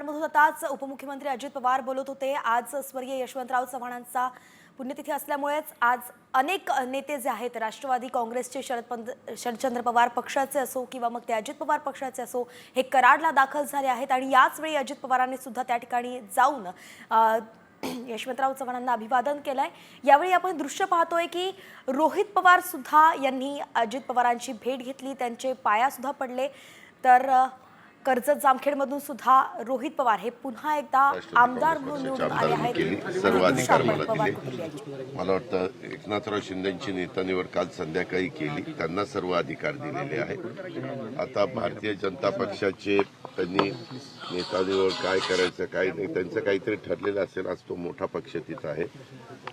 मधून आताच उपमुख्यमंत्री अजित पवार बोलत होते। आज स्वर्गीय यशवंतराव चव्हाणांचा पुण्यतिथी असल्यामुळेच आज अनेक नेते जे आहेत राष्ट्रवादी काँग्रेसचे शरदचंद्र पवार पक्षाचे असो किंवा मग ते अजित पवार पक्षाचे असो हे कराडला दाखल झाले आहेत आणि याच वेळी अजित पवारांनी सुद्धा त्या ठिकाणी जाऊन यशवंतराव चव्हाणांना अभिवादन केलंय। यावेळी आपण दृश्य पाहतोय की रोहित पवार सुद्धा यांनी अजित पवारांची भेट घेतली, त्यांचे पाया सुद्धा पडले। तर कर्जत जामखेडमधून सुद्धा रोहित पवार हे पुन्हा एकदा आमदार म्हणून निवडून आले आहेत। सर्व अधिकार मला दिले। मला वाटतं एकनाथराव शिंदेची नेता निवड काल संध्याकाळी केली, त्यांना सर्व अधिकार दिलेले आहेत। आता भारतीय जनता पक्षाचे त्यांनी नेता निवड काय करायचं काय नाही त्यांचं काहीतरी ठरलेलं असेल। आज तो मोठा पक्ष तिथं आहे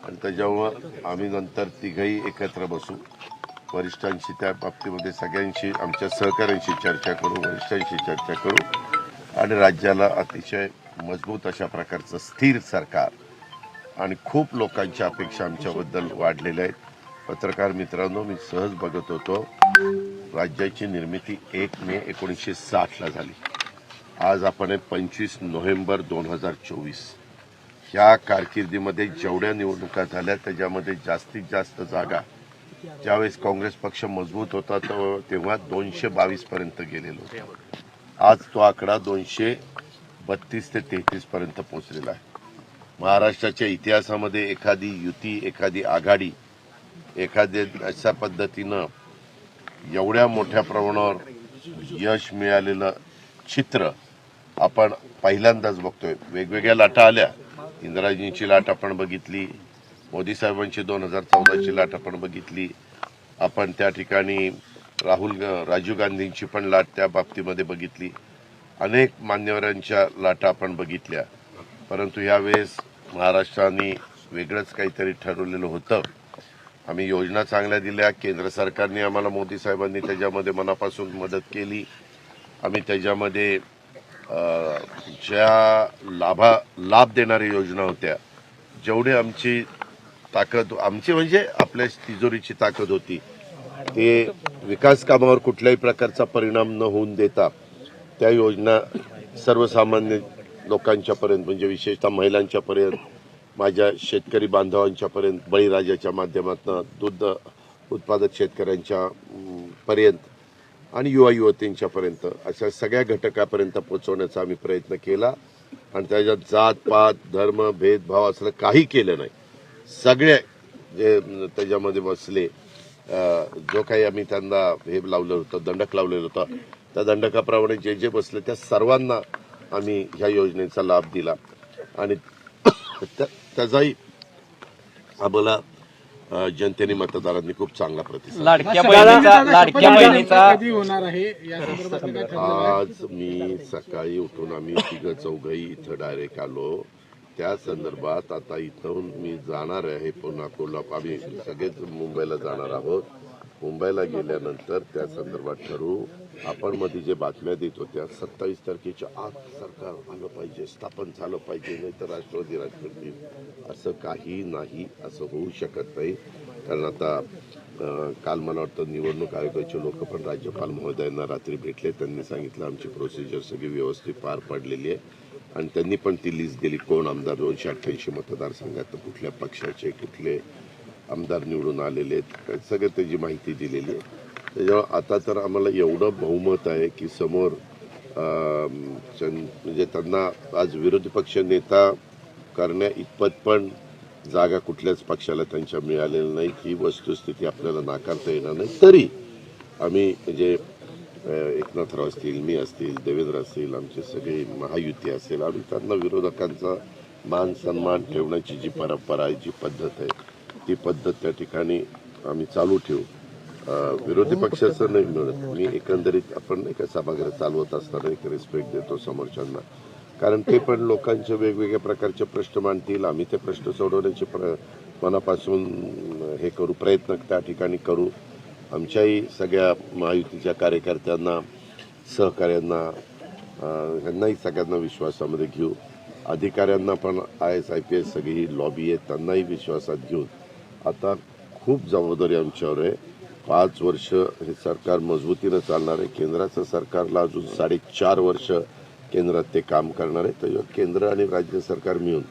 आणि त्याच्यामुळं आम्ही नंतर तिघही एकत्र बसू, वरिष्ठांशी त्या बाबतीमध्ये सगळ्यांशी आमच्या सहकाऱ्यांशी चर्चा करू, वरिष्ठांशी चर्चा करू आणि राज्याला अतिशय मजबूत अशा प्रकारचं स्थिर सरकार आणि खूप लोकांच्या अपेक्षा आमच्याबद्दल वाढलेल्या आहेत। पत्रकार मित्रांनो, मी सहज बघत होतो, राज्याची निर्मिती 1 मे 1960 झाली। आज आपण 25 नोव्हेंबर 2024। ह्या कारकिर्दीमध्ये जेवढ्या निवडणुका झाल्या त्याच्यामध्ये जास्तीत जास्त जागा ज्यावेळेस काँग्रेस पक्ष मजबूत होता तेव्हा 222 पर्यंत गेलेलो होतो। आज तो आकडा 232 ते 33 पर्यंत पोहोचलेला आहे। महाराष्ट्राच्या इतिहासामध्ये एखादी युती, एखादी आघाडी, एखाद्या अशा पद्धतीनं एवढ्या मोठ्या प्रमाणावर यश मिळालेलं चित्र आपण पहिल्यांदाच बघतोय। वेगवेगळ्या लाटा आल्या, इंदिराजींची लाट आपण बघितली, मोदी साहेबांची 2014ची लाट आपण बघितली, आपण त्या ठिकाणी राजीव गांधींची पण लाट त्या बाबतीमध्ये बघितली, अनेक मान्यवरांच्या लाटा आपण बघितल्या। परंतु यावेळेस महाराष्ट्राने वेगळंच काहीतरी ठरवलेलं होतं। आम्ही योजना चांगल्या दिल्या, केंद्र सरकारने आम्हाला, मोदी साहेबांनी त्याच्यामध्ये मनापासून मदत केली। आम्ही त्याच्यामध्ये ज्या लाभ देणाऱ्या योजना होत्या, जेवढे आमची ताकद, आमची म्हणजे आपल्या तिजोरीची ताकद होती, ते विकास कामावर कुठल्याही प्रकारचा परिणाम न होऊन देता त्या योजना सर्वसामान्य लोकांच्यापर्यंत, म्हणजे विशेषतः महिलांच्यापर्यंत, माझ्या शेतकरी बांधवांच्यापर्यंत, बळीराजाच्या माध्यमातून दूध उत्पादक शेतकऱ्यांच्या पर्यंत आणि युवा युवतींच्यापर्यंत अशा सगळ्या घटकापर्यंत पोहोचवण्याचा आम्ही प्रयत्न केला आणि त्याच्यात जात पात धर्म भेदभाव असलं काही केलं नाही। सगळे जे त्याच्यामध्ये बसले, जो काही आम्ही त्यांना हे लावलं होतं, दंडक लावलेलं होतं, त्या दंडकाप्रमाणे जे जे बसले त्या सर्वांना आम्ही ह्या योजनेचा लाभ दिला आणि त्याचाही आम्हाला जनतेने, मतदारांनी खूप चांगला प्रतिसाद। आज मी सकाळी उठून आम्ही तिघं चौघही इथं डायरेक्ट आलो। त्या संदर्भात आता इथून मी जाणार आहे पुन्हा कोल्हापूर, आम्ही सगळेच मुंबईला जाणार आहोत। मुंबईला गेल्यानंतर त्या संदर्भात ठरवू। आपण मध्ये जे बातम्या देत होत्या 27 तारखेच्या आत सरकार आलं पाहिजे, स्थापन झालं पाहिजे, नाही तर राष्ट्रवादी राज करतील, असं काही नाही, असं होऊ शकत नाही। कारण आता काल मला वाटतं निवडणूक आयोगाचे लोक पण राज्यपाल महोदयांना रात्री भेटले, त्यांनी सांगितलं आमची प्रोसिजर सगळी व्यवस्थित पार पडलेली आहे आणि त्यांनी पण ती लिस्ट दिली, कोण आमदार 288 मतदारसंघात कुठल्या पक्षाचे कुठले आमदार निवडून आलेले आहेत, सगळं त्याची माहिती दिलेली आहे। त्याच्यामुळे आता तर आम्हाला एवढं बहुमत आहे की समोर म्हणजे त्यांना आज विरोधी पक्ष नेता करण्या इतपत पण जागा कुठल्याच पक्षाला त्यांच्या मिळालेल्या नाही, ही वस्तुस्थिती आपल्याला नाकारता येणार नाही। तरी आम्ही म्हणजे एकनाथराव असतील, मी असतील, देवेंद्र असतील, आमचे सगळे महायुती असेल, आम्ही त्यांना विरोधकांचा मान सन्मान ठेवण्याची जी परंपरा आहे, जी पद्धत आहे, ती पद्धत त्या ठिकाणी आम्ही चालू ठेवू। विरोधी पक्षाचं नाही मिळत, मी एकंदरीत आपण नाही का सभागृह चालवत असताना एक रिस्पेक्ट देतो समोरच्यांना, कारण ते पण लोकांचे वेगवेगळ्या प्रकारचे प्रश्न मांडतील, आम्ही ते प्रश्न सोडवण्याचे मनापासून हे करू, प्रयत्न त्या ठिकाणी करू। आमच्याही सगळ्या महायुतीच्या कार्यकर्त्यांना, सहकाऱ्यांना, यांनाही सगळ्यांना विश्वासामध्ये घेऊ। अधिकाऱ्यांना पण IAS IPS सगळी लॉबी आहे, त्यांनाही विश्वासात घेऊन आता खूप जबाबदारी आमच्यावर आहे। 5 वर्ष हे सरकार मजबूतीनं चालणार आहे। केंद्राचं सरकारला अजून 4.5 वर्ष केंद्रात ते काम करणार आहे. त्याच्यावर केंद्र आणि राज्य सरकार मिळून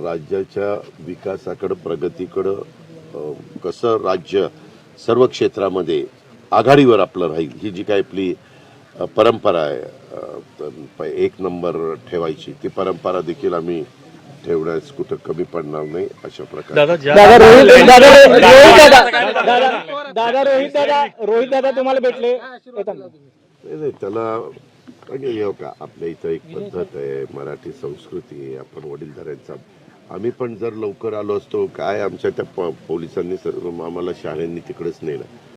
राज्याच्या विकासाकडं प्रगतीकडं कसं राज्य सर्व क्षेत्रामध्ये आघाडीवर आपलं राहील ही जी काही आपली परंपरा आहे एक नंबर ठेवायची ती परंपरा देखील आम्ही ठेवण्यास कुठं कमी पडणार नाही अशा प्रकारे. रोहित दादा तुम्हाला भेटले नाही त्याला म्हणजे का आपल्या इथं एक पद्धत आहे, मराठी संस्कृती आहे, आपण वडीलधाऱ्यांचा आम्ही पण जर लवकर आलो असतो काय आमच्या त्या पोलिसांनी सर्व आम्हाला शाळांनी तिकडेच नेलं.